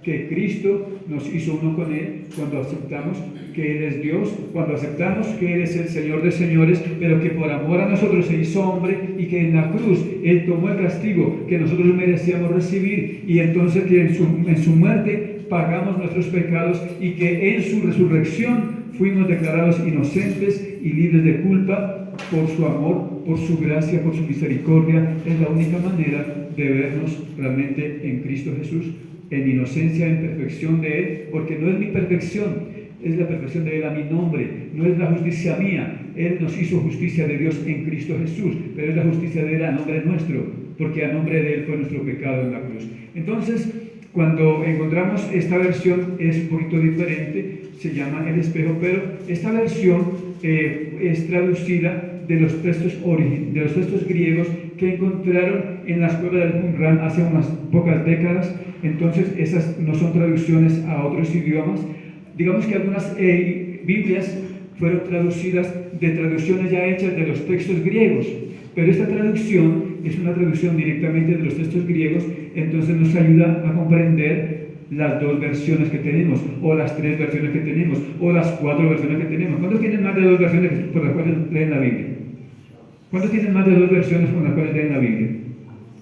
que Cristo nos hizo uno con Él cuando aceptamos que Él es Dios, cuando aceptamos que Él es el Señor de señores, pero que por amor a nosotros se hizo hombre y que en la cruz Él tomó el castigo que nosotros merecíamos recibir y entonces que en su muerte pagamos nuestros pecados y que en su resurrección fuimos declarados inocentes y libres de culpa por su amor, por su gracia, por su misericordia. Es la única manera de vernos realmente en Cristo Jesús, en inocencia, en perfección de Él, porque no es mi perfección, es la perfección de Él a mi nombre, no es la justicia mía. Él nos hizo justicia de Dios en Cristo Jesús, pero es la justicia de Él a nombre nuestro, porque a nombre de Él fue nuestro pecado en la cruz. Entonces, cuando encontramos esta versión es un poquito diferente, se llama El Espejo, pero esta versión es traducida de los textos griegos que encontraron en las cuevas del Qumran hace unas pocas décadas. Entonces esas no son traducciones a otros idiomas. Digamos que algunas Biblias fueron traducidas de traducciones ya hechas de los textos griegos, pero esta traducción es una traducción directamente de los textos griegos, entonces nos ayuda a comprender las dos versiones que tenemos, o las tres versiones que tenemos, o las cuatro versiones que tenemos. ¿Cuántos tienen más de dos versiones por las cuales leen la Biblia? ¿Cuántos tienen más de dos versiones con las cuales leen la Biblia?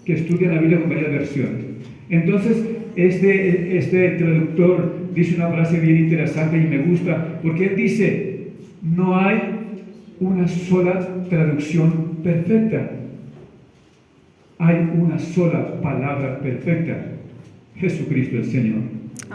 Que estudian la Biblia con varias versiones. Entonces, este traductor dice una frase bien interesante y me gusta, porque él dice, no hay una sola traducción perfecta, hay una sola palabra perfecta, Jesucristo el Señor.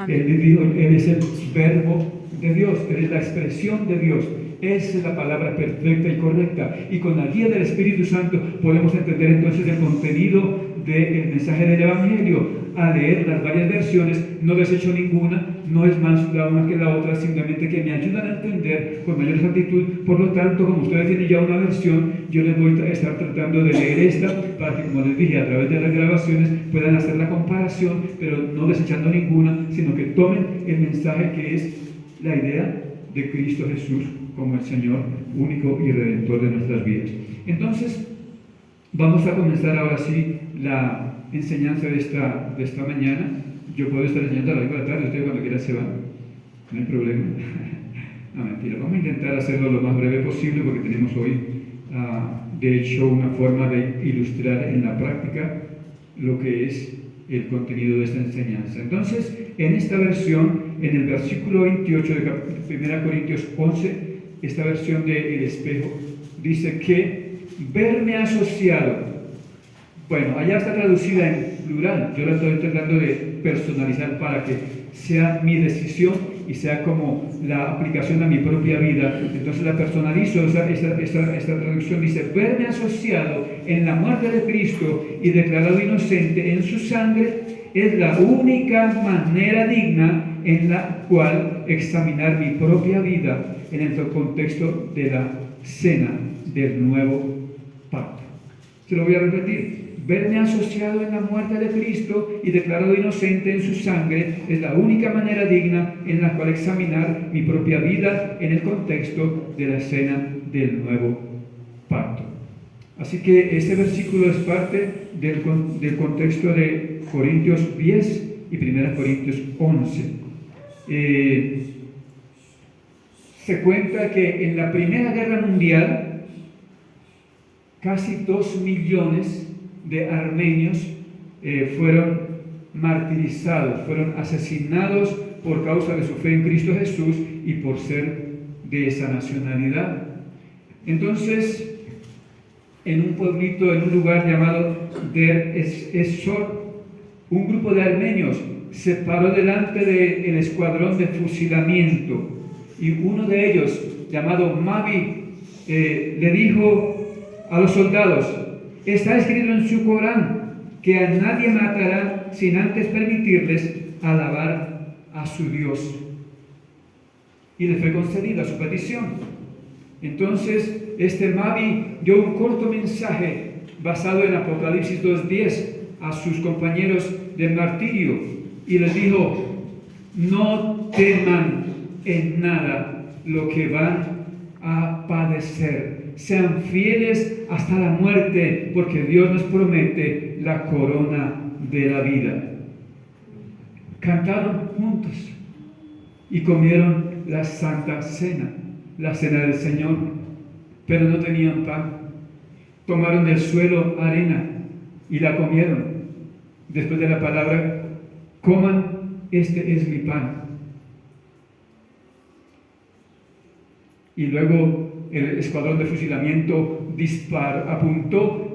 Él es el verbo de Dios, Él es la expresión de Dios. Esa es la palabra perfecta y correcta. Y con la guía del Espíritu Santo podemos entender entonces el contenido del mensaje del Evangelio. A leer las varias versiones, no desecho ninguna, no es más la una que la otra, simplemente que me ayudan a entender con mayor exactitud. Por lo tanto, como ustedes tienen ya una versión, yo les voy a estar tratando de leer esta para que, como les dije, a través de las grabaciones puedan hacer la comparación, pero no desechando ninguna, sino que tomen el mensaje que es la idea de Cristo Jesús como el Señor único y redentor de nuestras vidas. Entonces, vamos a comenzar ahora sí la enseñanza de esta mañana. Yo puedo estar enseñando a las 5 de la tarde, ustedes cuando quieran se van, no hay problema. No, mentira, vamos a intentar hacerlo lo más breve posible porque tenemos hoy, de hecho, una forma de ilustrar en la práctica lo que es el contenido de esta enseñanza. Entonces, en esta versión, en el versículo 28 de 1 Corintios 11, esta versión de El Espejo dice que verme asociado. Bueno, allá está traducida en plural, yo la estoy tratando de personalizar para que sea mi decisión y sea como la aplicación a mi propia vida. Entonces la personalizo, esta traducción dice, verme asociado en la muerte de Cristo y declarado inocente en su sangre es la única manera digna en la cual examinar mi propia vida en el contexto de la cena del nuevo pacto. Se lo voy a repetir. Verme asociado en la muerte de Cristo y declarado inocente en su sangre es la única manera digna en la cual examinar mi propia vida en el contexto de la cena del nuevo pacto. Así que este versículo es parte del contexto de Corintios 10 y 1 Corintios 11. Se cuenta que en la Primera Guerra Mundial casi 2 millones de armenios fueron martirizados, fueron asesinados por causa de su fe en Cristo Jesús y por ser de esa nacionalidad. Entonces, en un pueblito, en un lugar llamado Der Es-Sor, un grupo de armenios se paró delante del escuadrón de fusilamiento y uno de ellos, llamado Mavi, le dijo a los soldados: está escrito en su Corán que a nadie matará sin antes permitirles alabar a su Dios. Y le fue concedida su petición. Entonces, este Mavi dio un corto mensaje basado en Apocalipsis 2:10 a sus compañeros del martirio y les dijo: no teman en nada lo que van a padecer. Sean fieles hasta la muerte, porque Dios nos promete la corona de la vida. cantaron juntos y comieron la Santa Cena, la Cena del Señor, pero no tenían pan. Tomaron del suelo arena y la comieron. Después de la palabra, coman, este es mi pan. Y luego el escuadrón de fusilamiento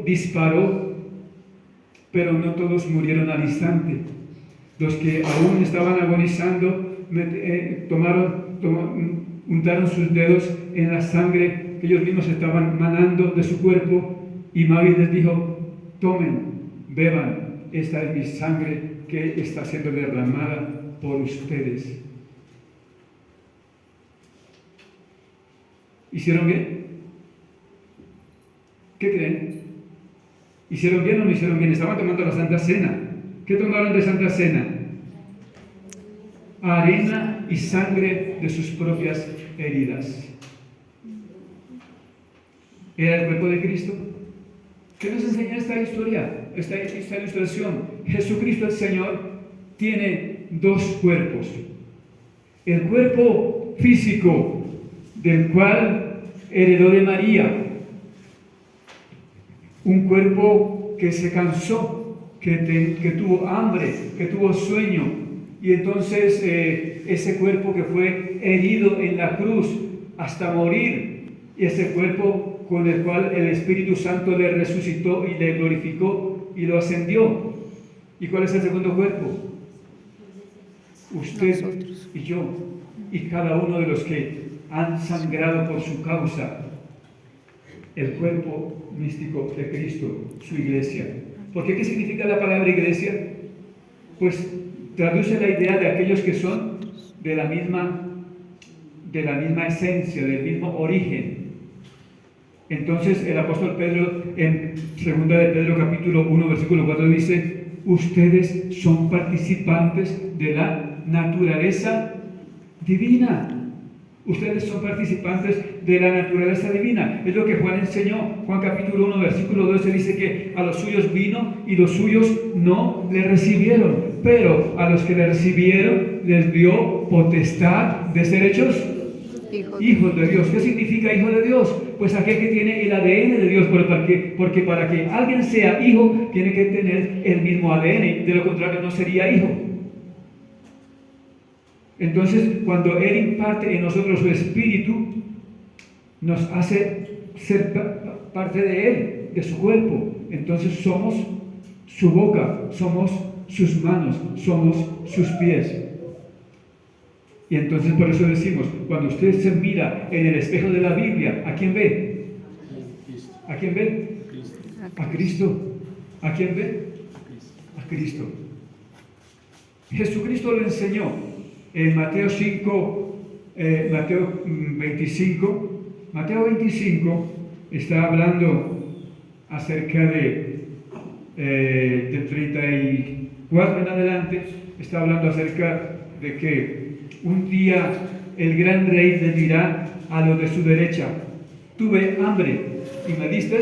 disparó, pero no todos murieron al instante. Los que aún estaban agonizando untaron sus dedos en la sangre que ellos mismos estaban manando de su cuerpo, y Mavi les dijo: tomen, beban, esta es mi sangre que está siendo derramada por ustedes. ¿Hicieron bien? ¿Qué creen? ¿Hicieron bien o no hicieron bien? Estaban tomando la Santa Cena. ¿Qué tomaron de Santa Cena? Arena y sangre de sus propias heridas. ¿Era el cuerpo de Cristo? ¿Qué nos enseña esta historia, esta ilustración? Jesucristo el Señor tiene dos cuerpos. El cuerpo físico, del cual heredó de María, un cuerpo que se cansó, que tuvo hambre, que tuvo sueño, y entonces ese cuerpo que fue herido en la cruz hasta morir, y ese cuerpo con el cual el Espíritu Santo le resucitó y le glorificó y lo ascendió. ¿Y cuál es el segundo cuerpo? Usted y yo, y cada uno de los que han sangrado por su causa, el cuerpo místico de Cristo, su iglesia. ¿Por qué? ¿Qué significa la palabra iglesia? Pues traduce la idea de aquellos que son de la misma esencia, del mismo origen. Entonces el apóstol Pedro, en 2 de Pedro capítulo 1 versículo 4, dice: ustedes son participantes de la naturaleza divina. Ustedes son participantes de la naturaleza divina. Es lo que Juan enseñó. Juan capítulo 1 versículo 12 dice que a los suyos vino y los suyos no le recibieron, pero a los que le recibieron les dio potestad de ser hechos hijos de Dios. ¿Qué significa hijo de Dios? Pues aquel que tiene el ADN de Dios, porque para que alguien sea hijo tiene que tener el mismo ADN, de lo contrario no sería hijo. Entonces, cuando Él imparte en nosotros su espíritu, nos hace ser parte de Él, de su cuerpo. Entonces somos su boca, somos sus manos, somos sus pies. Y entonces por eso decimos, cuando usted se mira en el espejo de la Biblia, ¿a quién ve? ¿A quién ve? A Cristo. ¿A quién ve? A Cristo. Jesucristo lo enseñó. En Mateo 25 está hablando acerca del 34 en adelante, está hablando acerca de que un día el gran rey le dirá a los de su derecha: tuve hambre y me diste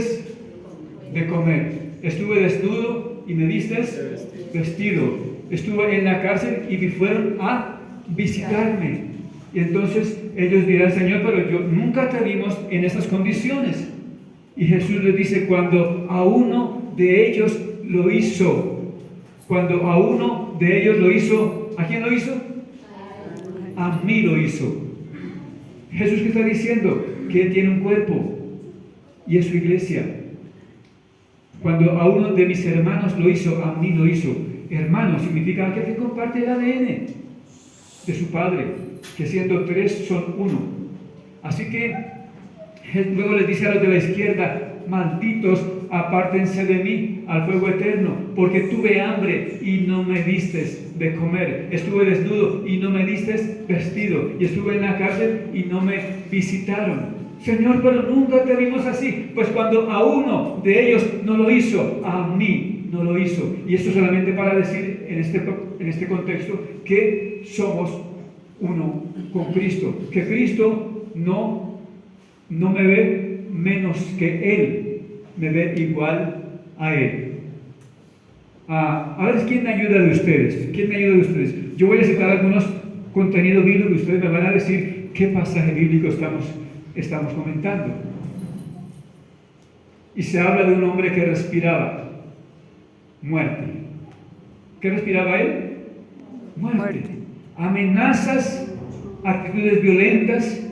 de comer, estuve desnudo y me diste vestido, estuve en la cárcel y me fueron a visitarme. Y entonces ellos dirán: Señor, pero yo nunca te vimos en esas condiciones. Y Jesús les dice: cuando a uno de ellos lo hizo, ¿a quién lo hizo? A mí lo hizo. Jesús, ¿qué está diciendo? Que Él tiene un cuerpo y es su iglesia. Cuando a uno de mis hermanos lo hizo, a mí lo hizo. Hermano significa aquel que comparte el ADN de su Padre, que siendo tres son uno. Así que luego les dice a los de la izquierda: malditos, apártense de mí al fuego eterno, porque tuve hambre y no me distes de comer, estuve desnudo y no me distes vestido, y estuve en la cárcel y no me visitaron. Señor, pero nunca te vimos así. Pues cuando a uno de ellos no lo hizo, a mí no lo hizo. Y esto solamente para decir en este contexto que somos uno con Cristo, que Cristo no me ve menos que Él, me ve igual a Él. A ver, ¿quién me ayuda de ustedes? ¿Quién me ayuda de ustedes? Yo voy a citar algunos contenidos bíblicos y ustedes me van a decir qué pasaje bíblico estamos comentando. Y se habla de un hombre que respiraba muerte. ¿Qué respiraba él? Muerte. Amenazas, actitudes violentas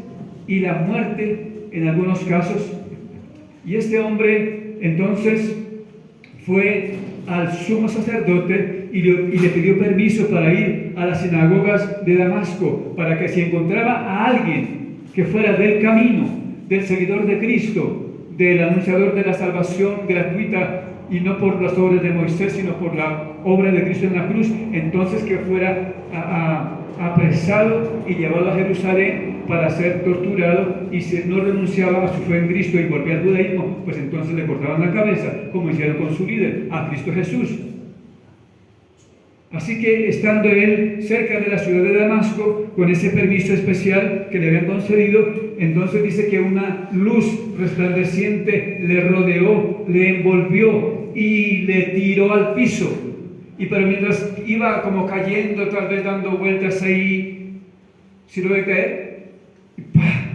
y la muerte en algunos casos. Y este hombre entonces fue al sumo sacerdote y le pidió permiso para ir a las sinagogas de Damasco, para que si encontraba a alguien que fuera del camino, del seguidor de Cristo, del anunciador de la salvación gratuita, y no por las obras de Moisés, sino por la obra de Cristo en la cruz, entonces que fuera apresado y llevado a Jerusalén para ser torturado, y si no renunciaba a su fe en Cristo y volvía al judaísmo, pues entonces le cortaban la cabeza, como hicieron con su líder, a Cristo Jesús. Así que estando él cerca de la ciudad de Damasco, con ese permiso especial que le habían concedido, entonces dice que una luz resplandeciente le rodeó, le envolvió y le tiró al piso. Pero mientras iba como cayendo, tal vez dando vueltas ahí, ¿sí lo ve caer? Y ¡pah!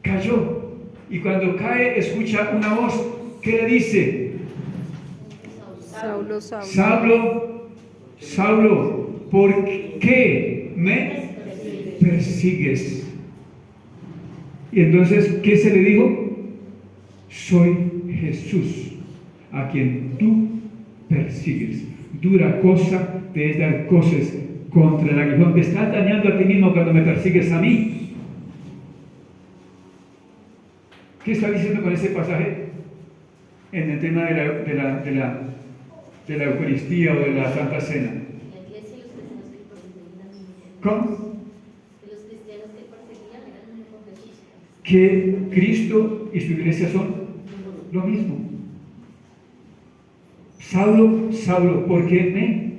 Cayó. Y cuando cae, escucha una voz que le dice: Saulo, Saulo. Saulo, Saulo, ¿por qué me persigues? Y entonces, ¿qué se le dijo? Soy Jesús, a quien tú persigues. Dura cosa te es dar cosas contra el aguijón. Te estás dañando a ti mismo cuando me persigues a mí. ¿Qué está diciendo con ese pasaje en el tema de la Eucaristía o de la Santa Cena? ¿Cómo? Que Cristo y su iglesia son lo mismo. Saulo, Saulo, ¿por qué me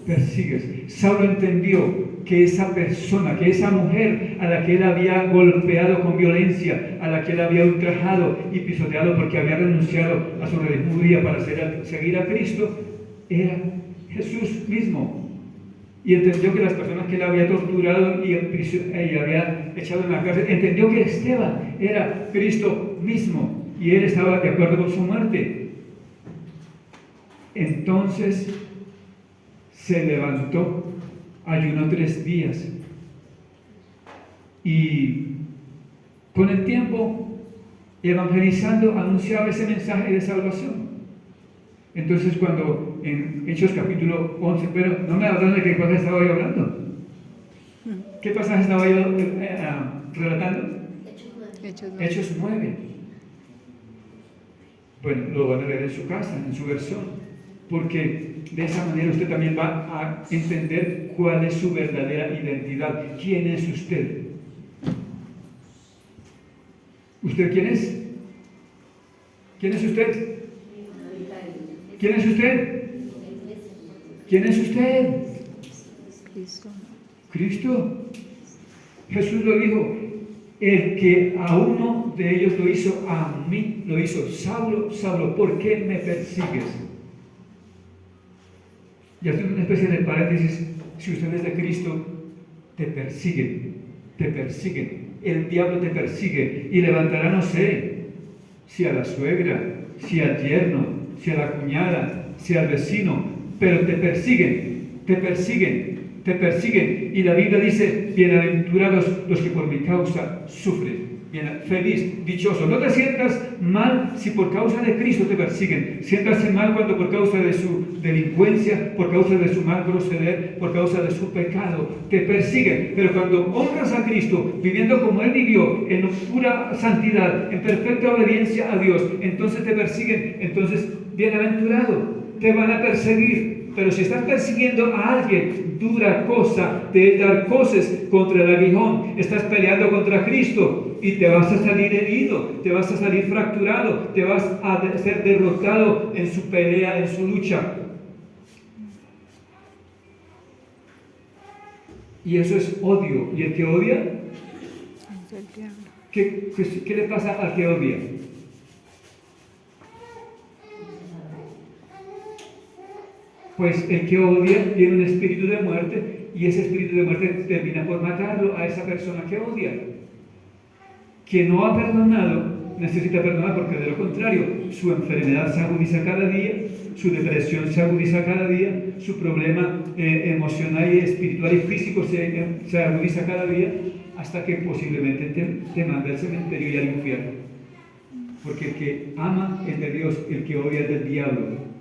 persigues? Saulo entendió que esa persona, que esa mujer a la que él había golpeado con violencia, a la que él había ultrajado y pisoteado porque había renunciado a su religión judía para seguir a Cristo, era Jesús mismo. Y entendió que las personas que él había torturado y había echado en la cárcel, entendió que Esteban era Cristo mismo y él estaba de acuerdo con su muerte. Entonces se levantó, ayunó 3 días y con el tiempo, evangelizando, anunciaba ese mensaje de salvación. Entonces, cuando en Hechos capítulo 11, pero no me hablan de qué cosa estaba yo hablando. ¿Qué pasaje estaba yo relatando? Hechos 9. Bueno, lo van a leer en su casa, en su versión, porque de esa manera usted también va a entender cuál es su verdadera identidad. ¿Quién es usted? ¿Usted quién es? ¿Quién es usted? ¿Quién es usted? ¿Quién es usted? Cristo. Cristo. Jesús lo dijo: el que a uno de ellos lo hizo, a mí lo hizo. Saulo, Saulo, ¿por qué me persigues? Y haciendo una especie de paréntesis, si usted es de Cristo, te persiguen, te persiguen. El diablo te persigue y levantará, no sé, si a la suegra, si al yerno, si a la cuñada, si al vecino, pero te persiguen, te persiguen, te persiguen. Y la Biblia dice: bienaventurados los que por mi causa sufren. Feliz, dichoso. No te sientas mal si por causa de Cristo te persiguen. Siéntase mal cuando por causa de su delincuencia, por causa de su mal proceder, por causa de su pecado, te persiguen. Pero cuando honras a Cristo, viviendo como Él vivió, en pura santidad, en perfecta obediencia a Dios, entonces te persiguen. Entonces, bienaventurado, te van a perseguir. Pero si estás persiguiendo a alguien, dura cosa de dar cosas contra el aguijón. Estás peleando contra Cristo y te vas a salir herido, te vas a salir fracturado, te vas a ser derrotado en su pelea, en su lucha. Y eso es odio. ¿Y el que odia? ¿Qué le pasa al que odia? Pues el que odia tiene un espíritu de muerte y ese espíritu de muerte termina por matarlo a esa persona que odia. Quien no ha perdonado necesita perdonar porque de lo contrario su enfermedad se agudiza cada día, su depresión se agudiza cada día, su problema emocional y espiritual y físico se agudiza cada día hasta que posiblemente te mande al cementerio y al infierno. Porque el que ama es de Dios, el que odia es del diablo.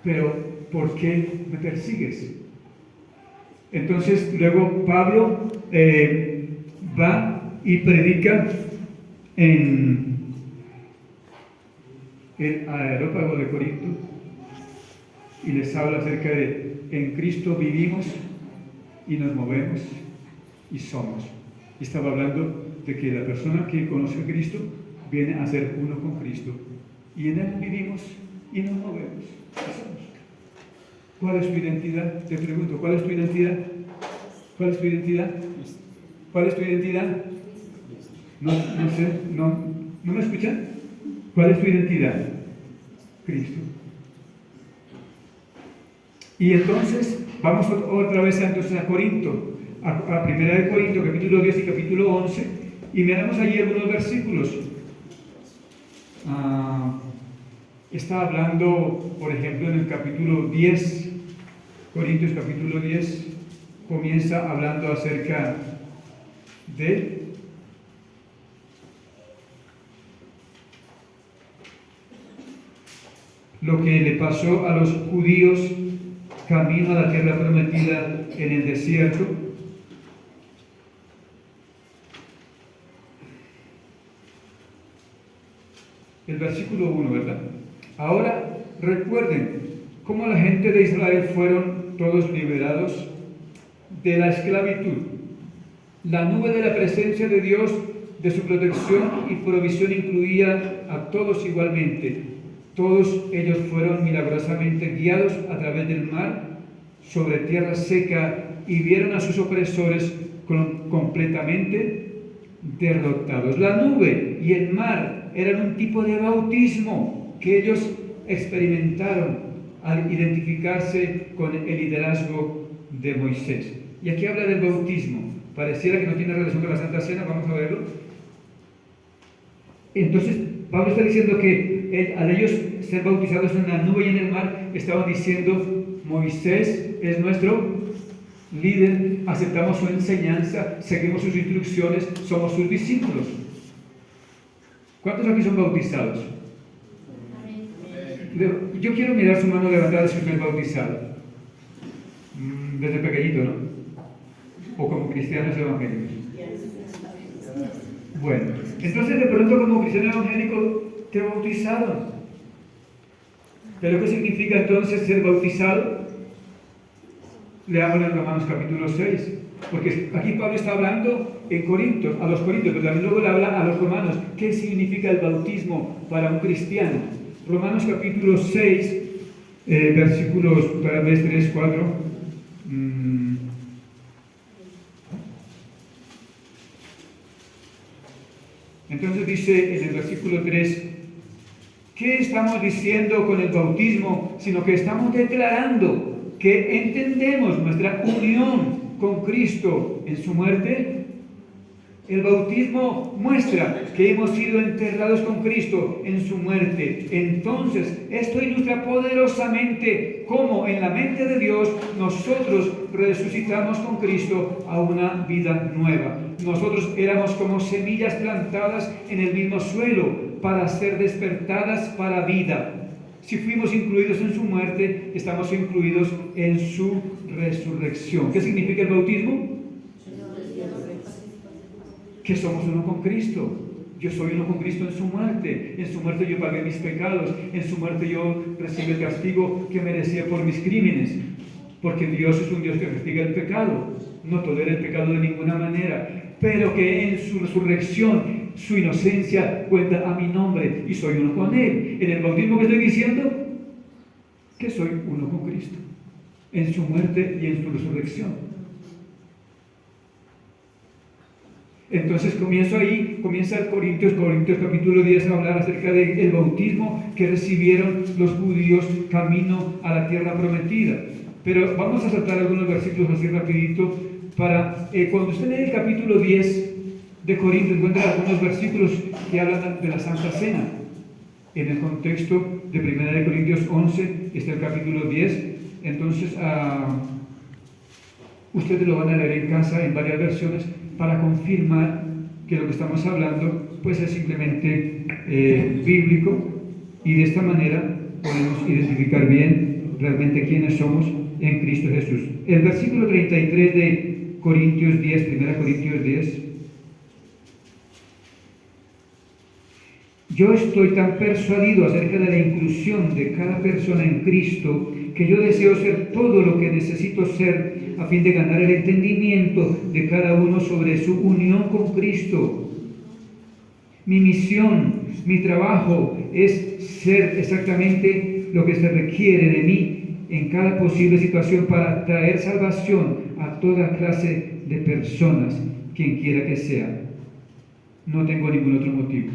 Pero, ¿por qué me persigues? Entonces, luego Pablo va y predica en el Areópago de Corinto y les habla acerca de en Cristo vivimos y nos movemos y somos. Y estaba hablando de que la persona que conoce a Cristo viene a ser uno con Cristo y en Él vivimos y nos movemos y somos. ¿Cuál es tu identidad? Te pregunto, ¿cuál es tu identidad? ¿Cuál es tu identidad? ¿Cuál es tu identidad? No sé, ¿no me escuchan? ¿Cuál es tu identidad? Cristo. Y entonces, vamos otra vez entonces a Corinto, a 1 Corinto, capítulo 10 y capítulo 11, y miramos allí algunos versículos. Está hablando, por ejemplo, en el capítulo 10, Corintios capítulo 10, comienza hablando acerca de lo que le pasó a los judíos camino a la tierra prometida en el desierto. El versículo 1, ¿verdad? Ahora recuerden cómo la gente de Israel fueron todos liberados de la esclavitud. La nube de la presencia de Dios, de su protección y provisión incluía a todos igualmente. Todos ellos fueron milagrosamente guiados a través del mar sobre tierra seca y vieron a sus opresores completamente derrotados. La nube y el mar eran un tipo de bautismo que ellos experimentaron al identificarse con el liderazgo de Moisés. Y aquí habla del bautismo. Pareciera que no tiene relación con la Santa Cena, vamos a verlo. Entonces, Pablo está diciendo que al ellos ser bautizados en la nube y en el mar, estaban diciendo, Moisés es nuestro líder, aceptamos su enseñanza, seguimos sus instrucciones, somos sus discípulos. ¿Cuántos aquí son bautizados? Yo quiero mirar su mano levantada si usted es bautizado. Desde pequeñito, ¿no? O como cristianos evangélicos. Bueno, entonces de pronto como cristiano evangélico te bautizaron. ¿Pero qué significa entonces ser bautizado? Leamos en Romanos capítulo 6. Porque aquí Pablo está hablando en Corintios, a los corintios, pero también luego le habla a los romanos. ¿Qué significa el bautismo para un cristiano? Romanos capítulo 6, versículos tal vez 3, 4. Entonces dice en el versículo 3, ¿qué estamos diciendo con el bautismo? Sino que estamos declarando que entendemos nuestra unión con Cristo en su muerte. El bautismo muestra que hemos sido enterrados con Cristo en su muerte. Entonces, esto ilustra poderosamente cómo en la mente de Dios nosotros resucitamos con Cristo a una vida nueva. Nosotros éramos como semillas plantadas en el mismo suelo para ser despertadas para vida. Si fuimos incluidos en su muerte, estamos incluidos en su resurrección. ¿Qué significa el bautismo? Que somos uno con Cristo. Yo soy uno con Cristo en su muerte. En su muerte yo pagué mis pecados. En su muerte yo recibí el castigo que merecía por mis crímenes. Porque Dios es un Dios que castiga el pecado. No tolera el pecado de ninguna manera. Pero que en su resurrección, su inocencia cuenta a mi nombre y soy uno con Él. En el bautismo que estoy diciendo, que soy uno con Cristo. En su muerte y en su resurrección. Entonces comienza el Corintios capítulo 10 a hablar acerca del bautismo que recibieron los judíos camino a la tierra prometida. Pero vamos a saltar algunos versículos así rapidito para, cuando usted lee el capítulo 10 de Corintios, encuentra algunos versículos que hablan de la Santa Cena. En el contexto de 1 Corintios 11 está el capítulo 10, entonces ustedes lo van a leer en casa en varias versiones para confirmar que lo que estamos hablando pues es simplemente bíblico, y de esta manera podemos identificar bien realmente quiénes somos en Cristo Jesús. El versículo 33 de Corintios 10, 1 Corintios 10: yo estoy tan persuadido acerca de la inclusión de cada persona en Cristo que yo deseo ser todo lo que necesito ser a fin de ganar el entendimiento de cada uno sobre su unión con Cristo. Mi misión, mi trabajo es ser exactamente lo que se requiere de mí en cada posible situación para traer salvación a toda clase de personas, quien quiera que sea. No tengo ningún otro motivo.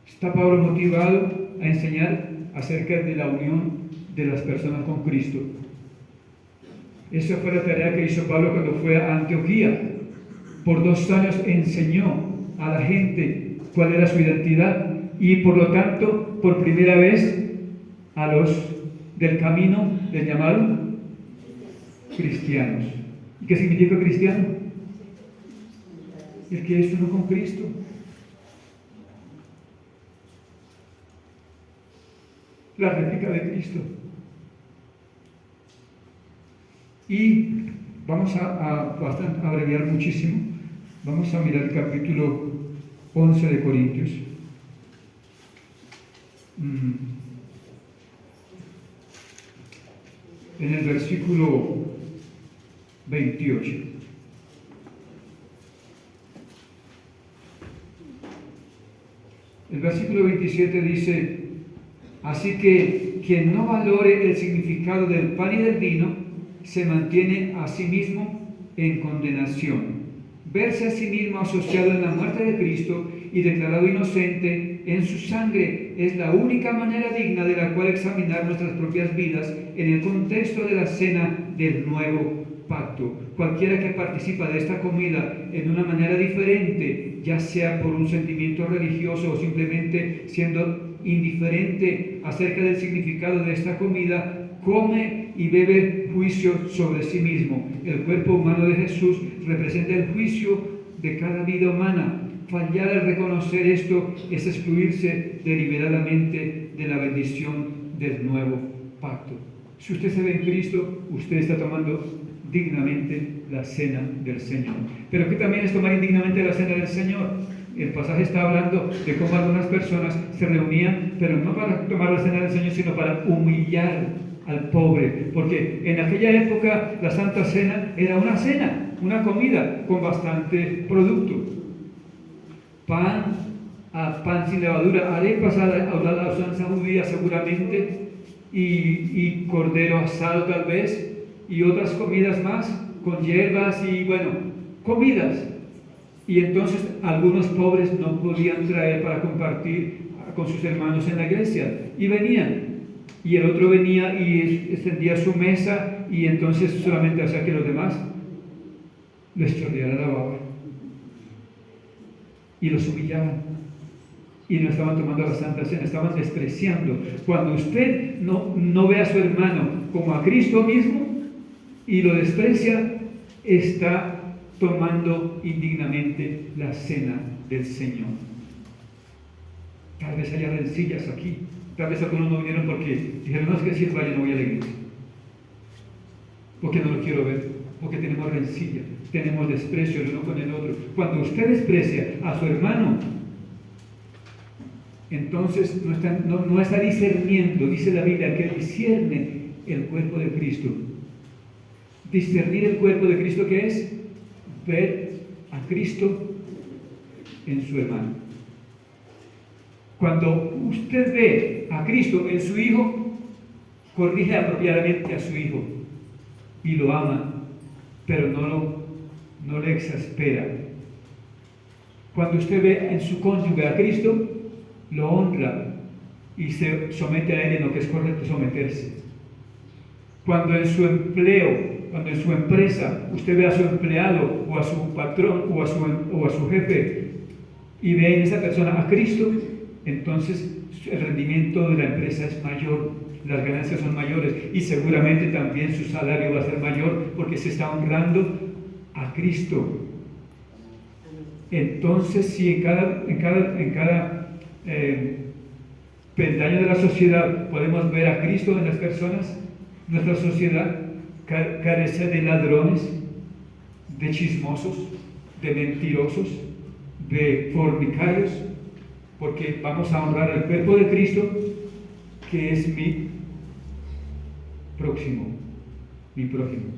Está Pablo motivado a enseñar acerca de la unión de las personas con Cristo. Esa fue la tarea que hizo Pablo cuando fue a Antioquía. Por 2 años enseñó a la gente cuál era su identidad, y por lo tanto, por primera vez, a los del camino les llamaron cristianos. ¿Y qué significa cristiano? El que es uno con Cristo. La réplica de Cristo. Y vamos a abreviar muchísimo. Vamos a mirar el capítulo 11 de Corintios. En el versículo 28. El versículo 27 dice: así que quien no valore el significado del pan y del vino se mantiene a sí mismo en condenación. Verse a sí mismo asociado en la muerte de Cristo y declarado inocente en su sangre es la única manera digna de la cual examinar nuestras propias vidas en el contexto de la cena del nuevo pacto. Cualquiera que participa de esta comida en una manera diferente, ya sea por un sentimiento religioso o simplemente siendo indiferente acerca del significado de esta comida, come y bebe juicio sobre sí mismo. El cuerpo humano de Jesús representa el juicio de cada vida humana. Fallar al reconocer esto es excluirse deliberadamente de la bendición del nuevo pacto. Si usted se ve en Cristo, usted está tomando dignamente la cena del Señor. Pero ¿qué también es tomar indignamente la cena del Señor? El pasaje está hablando de cómo algunas personas se reunían, pero no para tomar la cena del Señor, sino para humillar al pobre, porque en aquella época la Santa Cena era una cena, una comida con bastante producto. Pan sin levadura, arepas a la usanza judía seguramente, y cordero asado tal vez, y otras comidas más, con hierbas y bueno, comidas. Y entonces algunos pobres no podían traer para compartir con sus hermanos en la iglesia, y venían. Y el otro venía y extendía su mesa, y entonces solamente hacía que los demás les chorreara la baba. Y los humillaban. Y no estaban tomando la Santa Cena, estaban despreciando. Cuando usted no ve a su hermano como a Cristo mismo y lo desprecia, está tomando indignamente la cena del Señor. Tal vez haya rencillas aquí. Tal vez algunos no vinieron porque dijeron: no, es que si vaya no voy a la iglesia, porque no lo quiero ver, porque tenemos rencilla, tenemos desprecio el uno con el otro. Cuando usted desprecia a su hermano, entonces no está discerniendo. Dice la Biblia que discierne el cuerpo de Cristo. Discernir el cuerpo de Cristo, ¿qué es? Ver a Cristo en su hermano. Cuando usted ve a Cristo en su Hijo, corrige apropiadamente a su Hijo y lo ama, pero no le exaspera. Cuando usted ve en su cónyuge a Cristo, lo honra y se somete a Él en lo que es correcto someterse. Cuando en su empleo, cuando en su empresa, usted ve a su empleado o a su patrón o a su jefe y ve en esa persona a Cristo, entonces el rendimiento de la empresa es mayor, las ganancias son mayores y seguramente también su salario va a ser mayor porque se está honrando a Cristo. Entonces, si en cada peldaño de la sociedad podemos ver a Cristo en las personas, nuestra sociedad carece de ladrones, de chismosos, de mentirosos, de fornicarios, porque vamos a honrar el cuerpo de Cristo, que es mi próximo, mi prójimo.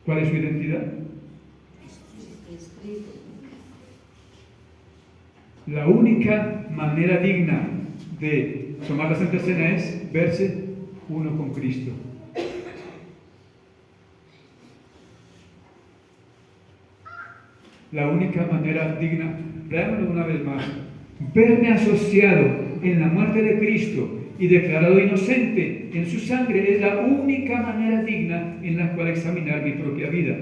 ¿Cuál es su identidad? La única manera digna de tomar la Santa Cena es verse uno con Cristo. La única manera digna, veámoslo una vez más, verme asociado en la muerte de Cristo y declarado inocente en su sangre es la única manera digna en la cual examinar mi propia vida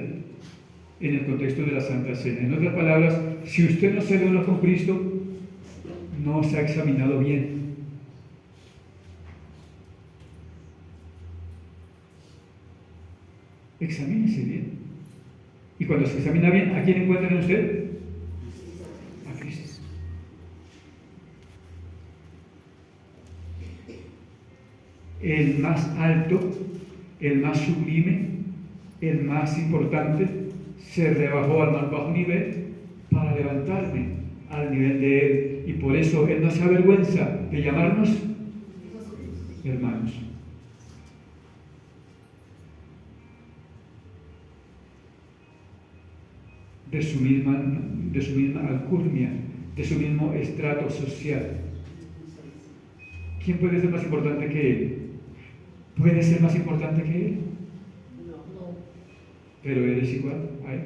en el contexto de la Santa Cena. En otras palabras, si usted no se ve uno con Cristo, no se ha examinado bien. Examínese bien. Y cuando se examina bien, ¿a quién encuentra en usted? A Cristo. El más alto, el más sublime, el más importante, se rebajó al más bajo nivel para levantarme al nivel de Él. Y por eso Él no se avergüenza de llamarnos hermanos. De su misma alcurnia, de su mismo estrato social. ¿Quién puede ser más importante que Él? ¿Puede ser más importante que Él? No. Pero eres igual a Él.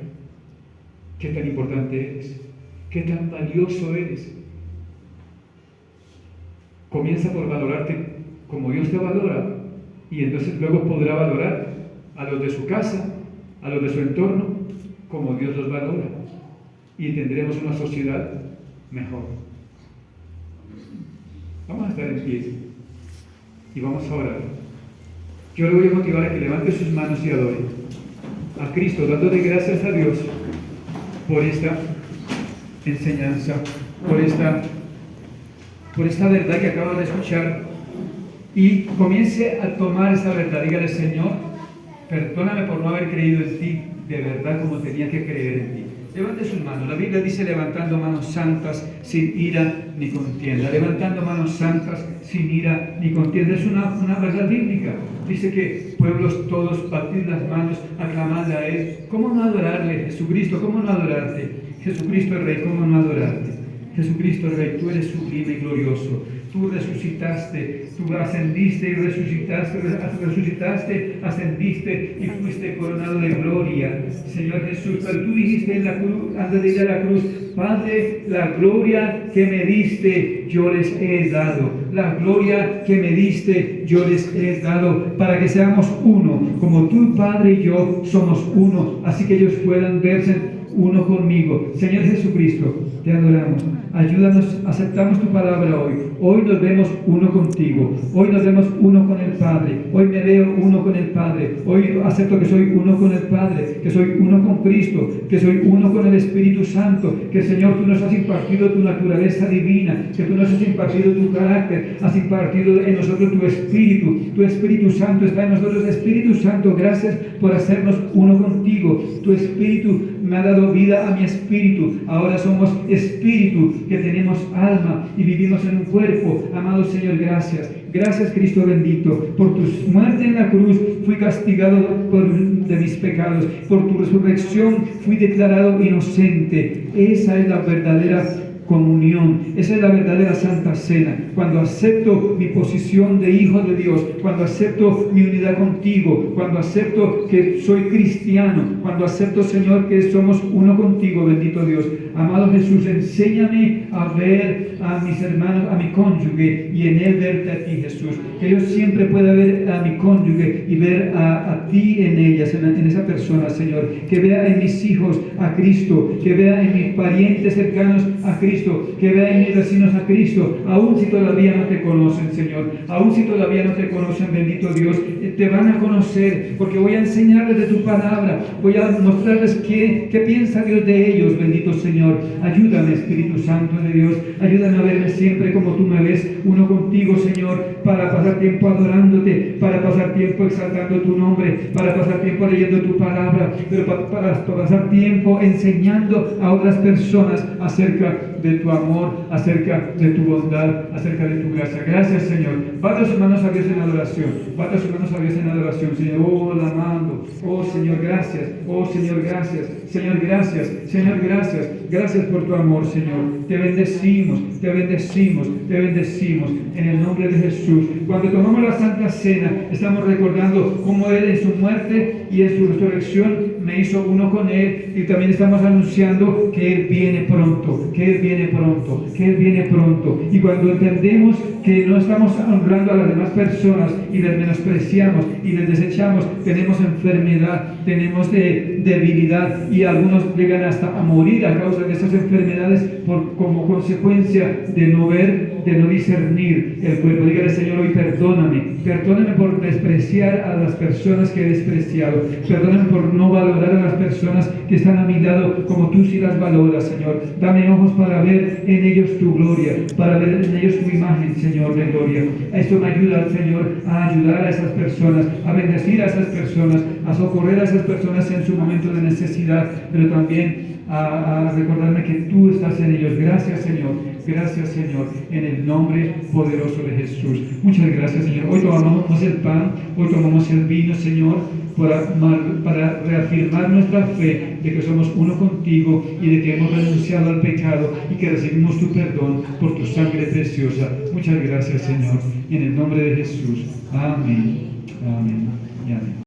¿Qué tan importante eres? ¿Qué tan valioso eres? Comienza por valorarte como Dios te valora y entonces luego podrá valorar a los de su casa, a los de su entorno, como Dios los valora, y tendremos una sociedad mejor. Vamos a estar en pie y vamos a orar. Yo le voy a motivar a que levante sus manos y adore a Cristo, dándole gracias a Dios por esta enseñanza, por esta verdad que acabas de escuchar, y comience a tomar esa verdad. Dígale: Señor, perdóname por no haber creído en ti de verdad como tenía que creer en ti. Levante sus manos. La Biblia dice: levantando manos santas sin ira ni contienda. Levantando manos santas sin ira ni contienda. Es una verdad bíblica. Dice que pueblos todos, batid las manos, aclamadle a Él. ¿Cómo no adorarle, Jesucristo? ¿Cómo no adorarte? Jesucristo el Rey, ¿cómo no adorarte? Jesucristo el Rey, tú eres sublime y glorioso. Tú resucitaste, tú ascendiste y resucitaste, ascendiste y fuiste coronado de gloria, Señor Jesús. Pero tú dijiste en la cruz, antes de ir a la cruz: Padre, la gloria que me diste yo les he dado. La gloria que me diste yo les he dado, para que seamos uno, como tú, Padre, y yo somos uno, así que ellos puedan verse uno conmigo. Señor Jesucristo, te adoramos. Ayúdanos, aceptamos tu palabra hoy. Hoy nos vemos uno contigo. Hoy nos vemos uno con el Padre. Hoy me veo uno con el Padre. Hoy acepto que soy uno con el Padre, que soy uno con Cristo, que soy uno con el Espíritu Santo, que, Señor, tú nos has impartido tu naturaleza divina, que tú nos has impartido tu carácter, has impartido en nosotros tu Espíritu Santo está en nosotros. Espíritu Santo, gracias por hacernos uno contigo. Tu Espíritu me ha dado vida a mi espíritu. Ahora somos espíritu, que tenemos alma y vivimos en un cuerpo. Amado Señor, gracias. Gracias, Cristo bendito. Por tu muerte en la cruz fui castigado de mis pecados. Por tu resurrección fui declarado inocente. Esa es la verdadera comunión. Esa es la verdadera Santa Cena. Cuando acepto mi posición de hijo de Dios, cuando acepto mi unidad contigo, cuando acepto que soy cristiano, cuando acepto, Señor, que somos uno contigo, bendito Dios. Amado Jesús, enséñame a ver a mis hermanos, a mi cónyuge, y en él verte a ti, Jesús. Que yo siempre pueda ver a mi cónyuge y ver a ti en ellas, en esa persona, Señor. Que vea en mis hijos a Cristo, que vea en mis parientes cercanos a Cristo, que vea en mis vecinos a Cristo, aun si todavía no te conocen, Señor, aun si todavía no te conocen, bendito Dios, te van a conocer, porque voy a enseñarles de tu palabra, voy a mostrarles qué piensa Dios de ellos, bendito Señor. Ayúdame, Espíritu Santo de Dios, ayúdame a verme siempre como tú me ves, uno contigo, Señor, para pasar tiempo adorándote, para pasar tiempo exaltando tu nombre, para pasar tiempo leyendo tu palabra, pero para pasar tiempo enseñando a otras personas acerca de tu amor, acerca de tu bondad, acerca de tu gracia. Gracias, Señor. Va tus manos a Dios en adoración. Va tus manos a Dios en adoración, Señor. Oh, la amando. Oh, Señor, gracias. Oh, Señor, gracias. Señor, gracias. Señor, gracias. Gracias por tu amor, Señor. Te bendecimos, te bendecimos, te bendecimos en el nombre de Jesús. Cuando tomamos la Santa Cena, estamos recordando cómo Él en su muerte y en su resurrección me hizo uno con Él, y también estamos anunciando que Él viene pronto, que Él viene pronto, que Él viene pronto. Y cuando entendemos que no estamos honrando a las demás personas y les menospreciamos y les desechamos, tenemos enfermedad, tenemos debilidad, y algunos llegan hasta a morir a causa de esas enfermedades como consecuencia de no ver, de no discernir el cuerpo. Dígale: Señor, hoy perdóname por despreciar a las personas que he despreciado, perdóname por no valorar a las personas que están a mi lado como tú sí las valoras, Señor. Dame ojos para ver en ellos tu gloria, para ver en ellos tu imagen, Señor, de gloria. Esto me ayuda, Señor, a ayudar a esas personas, a bendecir a esas personas, a socorrer a esas personas en su momento de necesidad, pero también a recordarme que tú estás en ellos. Gracias, Señor. Gracias, Señor, en el nombre poderoso de Jesús. Muchas gracias, Señor. Hoy tomamos el pan, hoy tomamos el vino, Señor, para reafirmar nuestra fe de que somos uno contigo y de que hemos renunciado al pecado y que recibimos tu perdón por tu sangre preciosa. Muchas gracias, Señor, en el nombre de Jesús. Amén. Amén. Y amén.